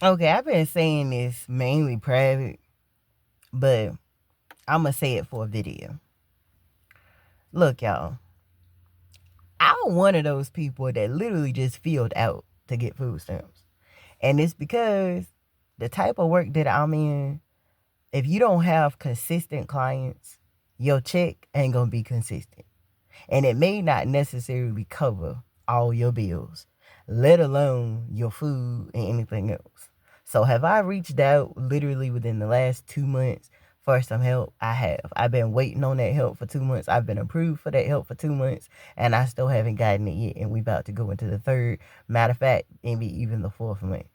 Okay, I've been saying this mainly private, but I'm going to say it for a video. Look, y'all, I'm one of those people that literally just filled out to get food stamps. And it's because the type of work that I'm in, if you don't have consistent clients, your check ain't going to be consistent. And it may not necessarily cover all your bills, let alone your food and anything else. So have I reached out literally within the last 2 months for some help? I have. I've been waiting on that help for 2 months. I've been approved for that help for 2 months, and I still haven't gotten it yet. And we about to go into the third, matter of fact, maybe even the fourth month.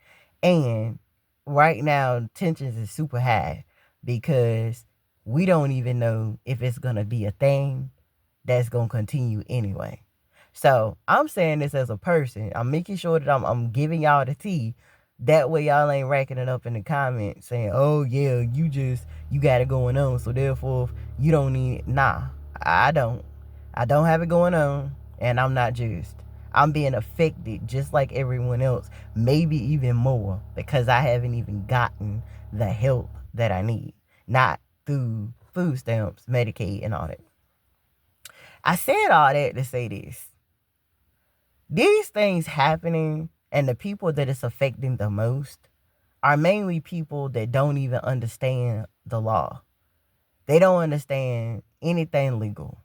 And right now, tensions is super high because we don't even know if it's gonna be a thing that's gonna continue anyway. So I'm saying this as a person. I'm making sure that I'm giving y'all the tea. That way y'all ain't racking it up in the comments saying, oh yeah, you got it going on. So therefore you don't need it. Nah, I don't. I don't have it going on, and I'm not just. I'm being affected just like everyone else, maybe even more, because I haven't even gotten the help that I need. Not through food stamps, Medicaid, and all that. I said all that to say this. These things happening and the people that it's affecting the most are mainly people that don't even understand the law. They don't understand anything legal.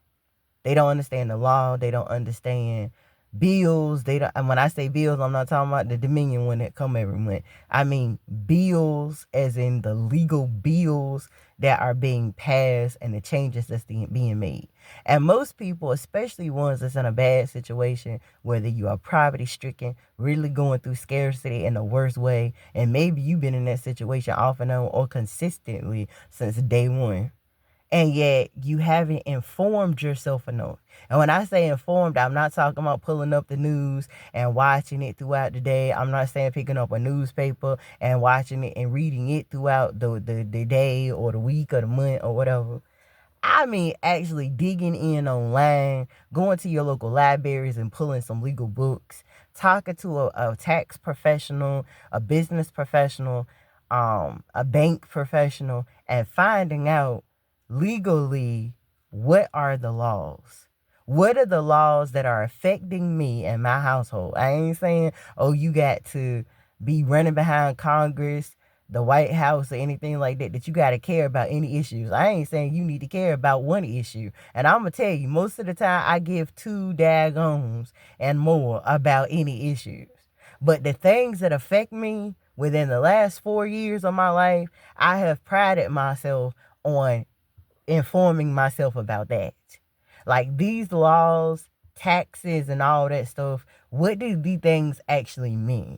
They don't understand the law. They don't understand bills. They don't. And when I say bills, I'm not talking about the Dominion one that come every month. I mean bills, as in the legal bills that are being passed and the changes that's being made. And most people, especially ones that's in a bad situation, whether you are poverty stricken, really going through scarcity in the worst way, and maybe you've been in that situation off and on or consistently since day one, and yet you haven't informed yourself enough. And when I say informed, I'm not talking about pulling up the news and watching it throughout the day. I'm not saying picking up a newspaper and watching it and reading it throughout the day or the week or the month or whatever. I mean, actually digging in online, going to your local libraries and pulling some legal books, talking to a tax professional, a business professional, a bank professional, and finding out legally what are the laws. What are the laws that are affecting me and my household? I ain't saying, oh, you got to be running behind Congress, the White House, or anything like that, that you got to care about any issues. I ain't saying you need to care about one issue. And I'm going to tell you, most of the time I give two daggons and more about any issues. But the things that affect me within the last 4 years of my life, I have prided myself on informing myself about that. Like these laws, taxes, and all that stuff, what do these things actually mean?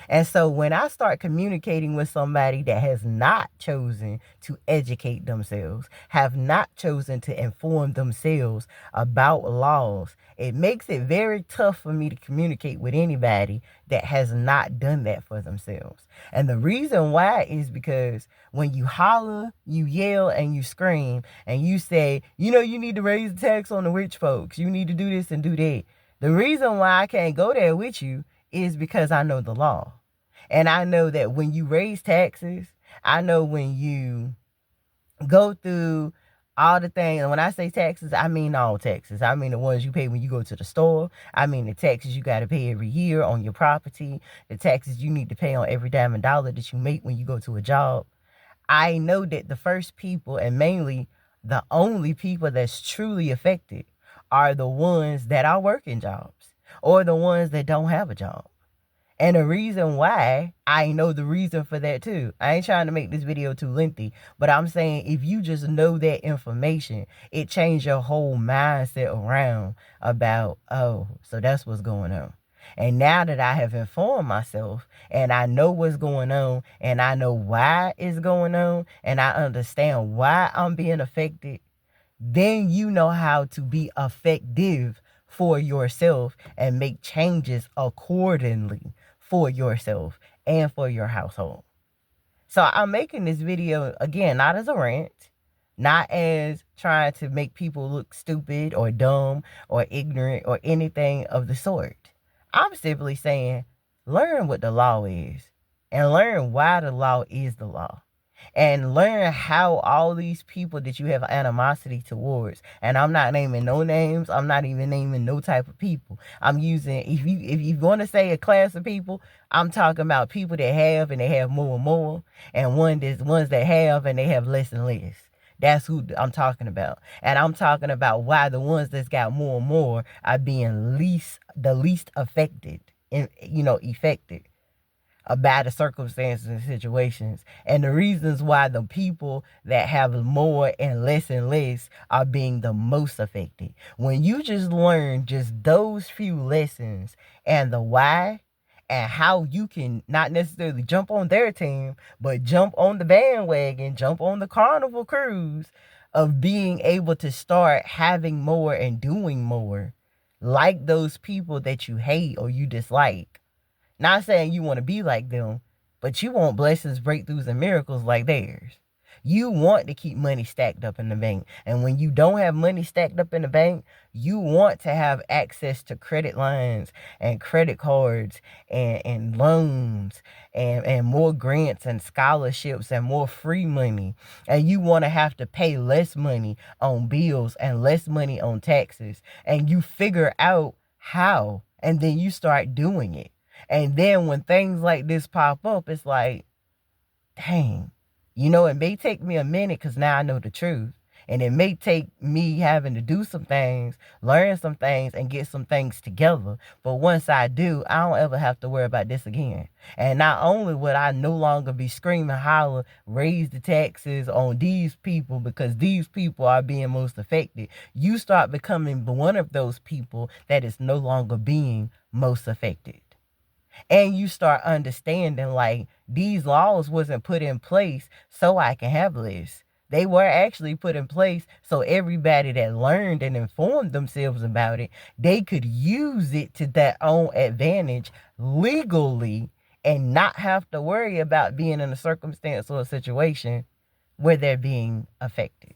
And so when I start communicating with somebody that has not chosen to educate themselves, have not chosen to inform themselves about laws, it makes it very tough for me to communicate with anybody that has not done that for themselves. And the reason why is because when you holler, you yell, and you scream, and you say, you need to raise the tax on the rich folks, you need to do this and do that. The reason why I can't go there with you is because I know the law. And I know that when you raise taxes, I know when you go through all the things. And when I say taxes, I mean all taxes. I mean the ones you pay when you go to the store. I mean the taxes you got to pay every year on your property, the taxes you need to pay on every dime and dollar that you make when you go to a job. I know that the first people, and mainly the only people that's truly affected, are the ones that are working jobs or the ones that don't have a job. And the reason why, I know the reason for that too. I ain't trying to make this video too lengthy, but I'm saying if you just know that information, it changed your whole mindset around about, oh, so that's what's going on. And now that I have informed myself and I know what's going on and I know why it's going on and I understand why I'm being affected, then you know how to be effective for yourself and make changes accordingly for yourself and for your household. So I'm making this video again, not as a rant, not as trying to make people look stupid or dumb or ignorant or anything of the sort. I'm simply saying, learn what the law is. and learn why the law is the law, and learn how all these people that you have animosity towards, and I'm not naming no names, I'm not even naming no type of people, I'm using, if you want to say a class of people, I'm talking about people that have and they have more and more, and ones that have and they have less and less. That's who I'm talking about. And I'm talking about why the ones that's got more and more are being the least affected, and affected about the circumstances and situations, and the reasons why the people that have more and less are being the most affected. When you just learn just those few lessons and the why, and how you can not necessarily jump on their team, but jump on the bandwagon, jump on the carnival cruise of being able to start having more and doing more, like those people that you hate or you dislike. Not saying you want to be like them, but you want blessings, breakthroughs, and miracles like theirs. You want to keep money stacked up in the bank. And when you don't have money stacked up in the bank, you want to have access to credit lines and credit cards and loans and more grants and scholarships and more free money. And you want to have to pay less money on bills and less money on taxes. And you figure out how, and then you start doing it. And then when things like this pop up, it's like, dang, it may take me a minute because now I know the truth. And it may take me having to do some things, learn some things, and get some things together. But once I do, I don't ever have to worry about this again. And not only would I no longer be screaming, holler, raise the taxes on these people because these people are being most affected, you start becoming one of those people that is no longer being most affected. And you start understanding like these laws wasn't put in place so I can have less. They were actually put in place so everybody that learned and informed themselves about it, they could use it to their own advantage legally and not have to worry about being in a circumstance or a situation where they're being affected.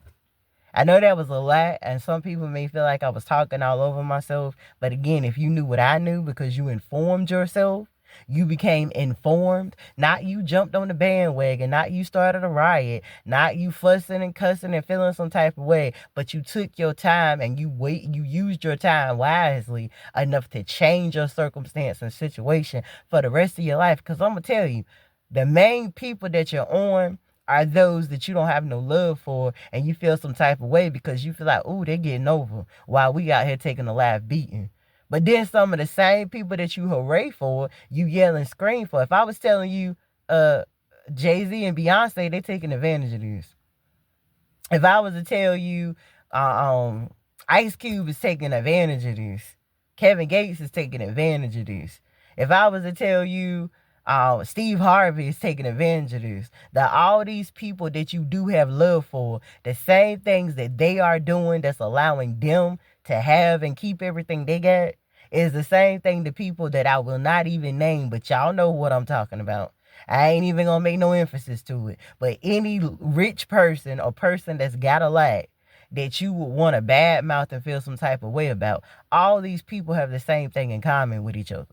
I know that was a lot, and some people may feel like I was talking all over myself. But again, if you knew what I knew because you informed yourself, you became informed, not you jumped on the bandwagon, not you started a riot, not you fussing and cussing and feeling some type of way, but you took your time and you used your time wisely enough to change your circumstance and situation for the rest of your life. Because I'm going to tell you, the main people that you're on are those that you don't have no love for, and you feel some type of way because you feel like, oh, they're getting over while we out here taking a live beating. But then some of the same people that you hooray for, you yell and scream for. If I was telling you, Jay-Z and Beyonce, they taking advantage of this. If I was to tell you, Ice Cube is taking advantage of this, Kevin Gates is taking advantage of this. If I was to tell you, Steve Harvey is taking advantage of this, that all these people that you do have love for, the same things that they are doing that's allowing them to have and keep everything they got, is the same thing to people that I will not even name, but y'all know what I'm talking about. I ain't even gonna make no emphasis to it. But any rich person or person that's got a lot that you would want to badmouth and feel some type of way about, all these people have the same thing in common with each other.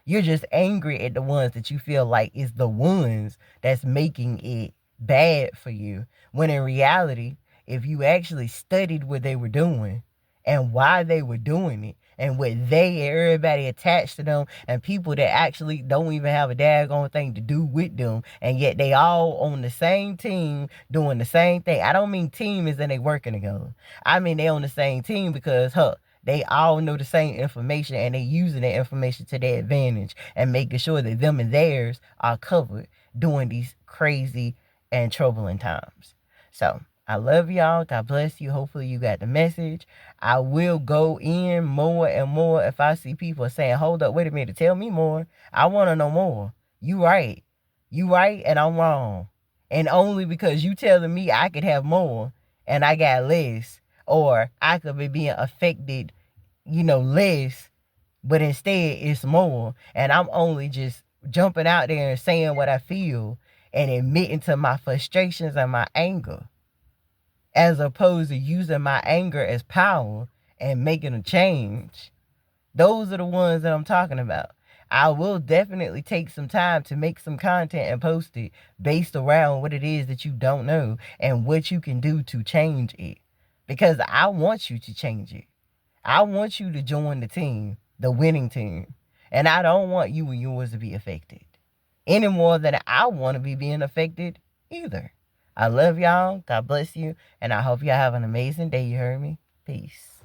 You're just angry at the ones that you feel like is the ones that's making it bad for you. When in reality, if you actually studied what they were doing and why they were doing it, and what they and everybody attached to them, and people that actually don't even have a daggone thing to do with them, and yet they all on the same team doing the same thing. I don't mean team as in they working together. I mean they on the same team because they all know the same information and they using that information to their advantage and making sure that them and theirs are covered during these crazy and troubling times. So I love y'all. God bless you. Hopefully you got the message. I will go in more and more if I see people saying, hold up, wait a minute, tell me more. I want to know more. You right. You right and I'm wrong. And only because you telling me I could have more and I got less, or I could be being affected, less, but instead it's more. And I'm only just jumping out there and saying what I feel and admitting to my frustrations and my anger, as opposed to using my anger as power and making a change. Those are the ones that I'm talking about. I will definitely take some time to make some content and post it based around what it is that you don't know and what you can do to change it. Because I want you to change it. I want you to join the team, the winning team. And I don't want you and yours to be affected any more than I want to be being affected either. I love y'all. God bless you. And I hope y'all have an amazing day. You heard me? Peace.